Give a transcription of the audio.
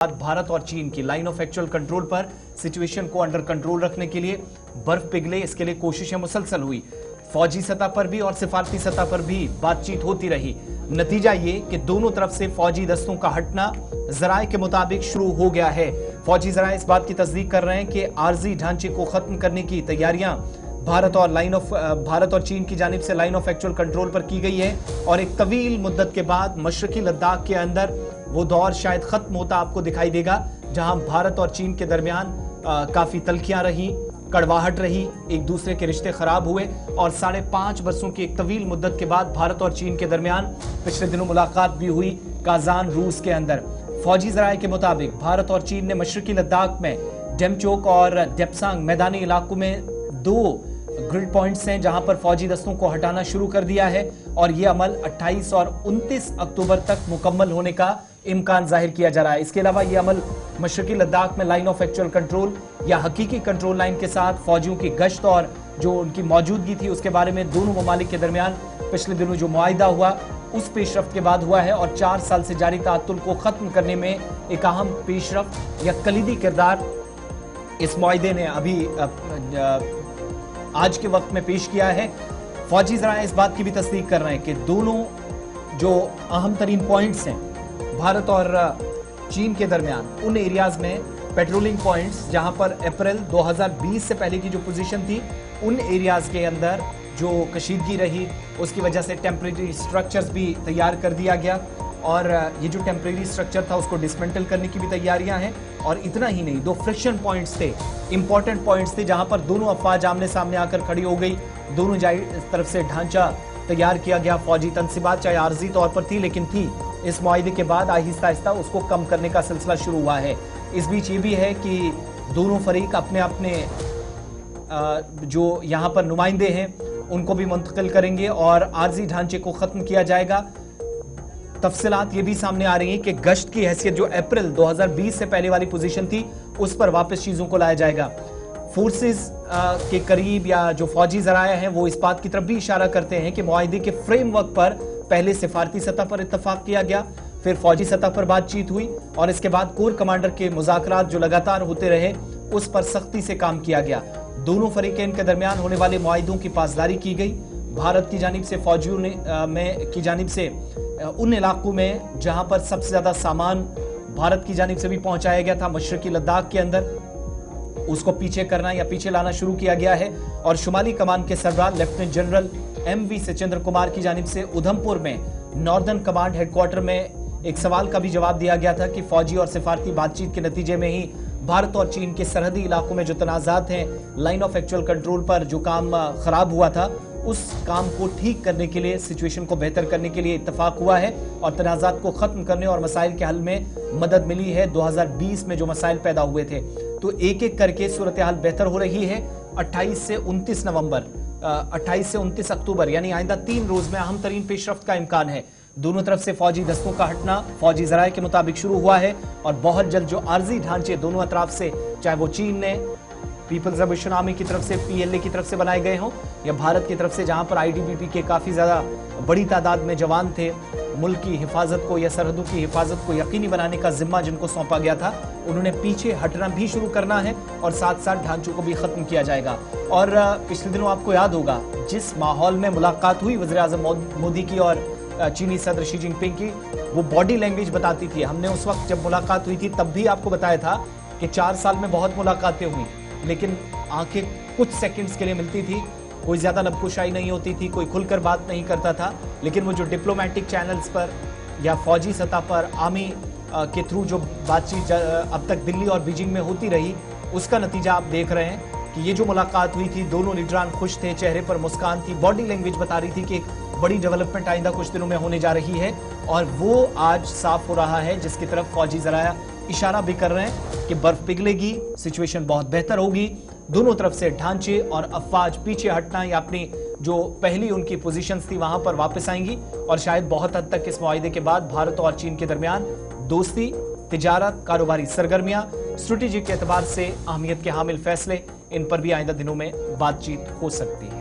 भारत और चीन की लाइन ऑफ एक्चुअल कंट्रोल पर सिचुएशन को अंडर कंट्रोल रखने के लिए बर्फ पिघले, इसके लिए कोशिशें मुसलसल हुई। फौजी सतह पर भी और सिफारती सतह पर भी बातचीत होती रही। नतीजा ये कि दोनों तरफ से फौजी दस्तों का हटना जराए के मुताबिक शुरू हो गया है। फौजी जराए इस बात की तस्दीक कर रहे हैं कि आर्जी ढांचे को खत्म करने की तैयारियां भारत और चीन की जानिब से लाइन ऑफ एक्चुअल कंट्रोल पर की गई है और एक तवील मुद्दत के बाद मशरकी लद्दाख के अंदर वो दौर शायद खत्म होता आपको दिखाई देगा जहां भारत और चीन के दरमियान काफी तल्खियां रही, कड़वाहट रही, एक दूसरे के रिश्ते खराब हुए और 5.5 बरसों की एक तवील मुद्दत के बाद भारत और चीन के दरमियान पिछले दिनों मुलाकात भी हुई काजान, रूस के अंदर। फौजी जराए के मुताबिक भारत और चीन ने मशरकी लद्दाख में डेमचोक और डेप्सांग मैदानी इलाकों में 2 ग्रिड पॉइंट्स हैं जहां पर फौजी दस्तों को हटाना शुरू कर दिया है और यह अमल 28 और 29 अक्टूबर तक मुकम्मल होने का इम्कान जाहिर किया जा रहा है। इसके अलावा यह अमल मशरकी लद्दाख में लाइन ऑफ एक्चुअल कंट्रोल या हकीकी कंट्रोल लाइन के साथ फौजियों की गश्त और जो उनकी मौजूदगी थी उसके बारे में दोनों ममालिक के दरमियान पिछले दिनों जो मुआहिदा हुआ उस पेशरफ्त के बाद हुआ है और 4 साल से जारी ताअत्तुल को खत्म करने में एक अहम पेशरफ्त या कलीदी किरदार इस मुआहिदे ने अभी आज के वक्त में पेश किया है। फौजी जराए इस बात की भी तस्दीक कर रहे हैं कि दोनों जो अहम तरीन पॉइंट्स हैं भारत और चीन के दरमियान उन एरियाज में पेट्रोलिंग पॉइंट्स जहां पर अप्रैल 2020 से पहले की जो पोजीशन थी उन एरियाज के अंदर जो कशीदगी रही उसकी वजह से टेम्परेरी स्ट्रक्चर्स भी तैयार कर दिया गया और ये जो टेम्परेरी स्ट्रक्चर था उसको डिसमेंटल करने की भी तैयारियां हैं। और इतना ही नहीं, 2 फ्रिक्शन पॉइंट्स थे, इंपॉर्टेंट पॉइंट्स थे जहां पर दोनों अफवाज आमने सामने आकर खड़ी हो गई। दोनों तरफ से ढांचा तैयार किया गया, फौजी तनसीबात चाहे आर्जी तौर पर थी लेकिन थी। इस मुआहिदे के बाद आहिस्ता आहिस्ता उसको कम करने का सिलसिला शुरू हुआ है। इस बीच ये भी है कि दोनों फरीक अपने अपने जो यहाँ पर नुमाइंदे हैं उनको भी मुंतकिल करेंगे और आर्जी ढांचे को खत्म किया जाएगा। तफसीलात ये भी सामने आ रही हैं कि गश्त की हैसियत जो अप्रैल 2020 से पहले वाली पोजीशन थी उस पर वापस चीजों को लाया जाएगा। फोर्सेस के करीब या जो फौजी जराया हैं वो इस बात की तरफ भी इशारा करते हैं कि मुआहिदे के फ्रेमवर्क पर पहले सिफारती सतह पर इत्तफाक किया गया, फिर फौजी सतह पर बातचीत हुई और इसके बाद कोर कमांडर के मुज़ाकरात जो लगातार होते रहे उस पर सख्ती से काम किया गया। दोनों फरीकैन के दरमियान होने वाले मुआहिदों की पासदारी की गई। भारत की जानिब से फौजियों ने की जानिब से उन इलाकों में जहां पर सबसे ज्यादा सामान भारत की जानिब से भी पहुंचाया गया था मशरकी लद्दाख के अंदर, उसको पीछे करना या पीछे लाना शुरू किया गया है। और शुमाली कमान के सरदार lieutenant general MV Sachendra Kumar की जानिब से उधमपुर में नॉर्दर्न कमांड हेडक्वार्टर में एक सवाल का भी जवाब दिया गया था कि फौजी और सिफारती बातचीत के नतीजे में ही भारत और चीन के सरहदी इलाकों में जो तनाज़ात हैं लाइन ऑफ एक्चुअल कंट्रोल पर जो काम खराब हुआ था उस काम को ठीक करने के लिए, सिचुएशन को बेहतर करने के लिए इत्तफाक हुआ है और तनाज़ात को खत्म करने और मसाइल के हल में मदद मिली है। 2020 में जो मसाइल पैदा हुए थे तो एक एक करके सूरत हाल बेहतर हो रही है। 28 से 29 अक्टूबर यानी आइंदा 3 रोज में अहम तरीन पेशरफ्त का इम्कान है। दोनों तरफ से फौजी दस्तों का हटना फौजी जराए के मुताबिक शुरू हुआ है और बहुत जल्द जो आर्जी ढांचे दोनों अतराफ से, चाहे वो चीन ने पीपल्स लिबरेशन आर्मी की तरफ से, PLA की तरफ से बनाए गए हों या भारत की तरफ से जहां पर ITBP के काफी ज्यादा बड़ी तादाद में जवान थे, मुल्क की हिफाजत को या सरहदों की हिफाजत को यकीनी बनाने का जिम्मा जिनको सौंपा गया था, उन्होंने पीछे हटना भी शुरू करना है और साथ साथ ढांचों को भी खत्म किया जाएगा। और पिछले दिनों आपको याद होगा जिस माहौल में मुलाकात हुई वज़ीर आज़म मोदी की और चीनी सदर शी जिनपिंग की, वो बॉडी लैंग्वेज बताती थी। हमने उस वक्त जब मुलाकात हुई थी तब भी आपको बताया था कि 4 साल में बहुत मुलाकातें हुई लेकिन आंखें कुछ सेकंड्स के लिए मिलती थी, कोई ज्यादा लबकुशाई नहीं होती थी, कोई खुलकर बात नहीं करता था। लेकिन वो जो डिप्लोमेटिक चैनल्स पर या फौजी सतह पर आर्मी के थ्रू जो बातचीत अब तक दिल्ली और बीजिंग में होती रही उसका नतीजा आप देख रहे हैं कि ये जो मुलाकात हुई थी दोनों लीडरान खुश थे, चेहरे पर मुस्कान थी, बॉडी लैंग्वेज बता रही थी कि एक बड़ी डेवलपमेंट आइंदा कुछ दिनों में होने जा रही है और वो आज साफ हो रहा है जिसकी तरफ फौजी जराया इशारा भी कर रहे हैं कि बर्फ पिघलेगी, सिचुएशन बहुत बेहतर होगी। दोनों तरफ से ढांचे और अफवाज पीछे हटना या अपनी जो पहली उनकी पोजीशंस थी वहां पर वापस आएंगी और शायद बहुत हद तक इस मुआहिदे के बाद भारत और चीन के दरमियान दोस्ती, तिजारत, कारोबारी सरगर्मियां, स्ट्रेटेजिक के एतबार से अहमियत के हामिल फैसले, इन पर भी आइंदा दिनों में बातचीत हो सकती है।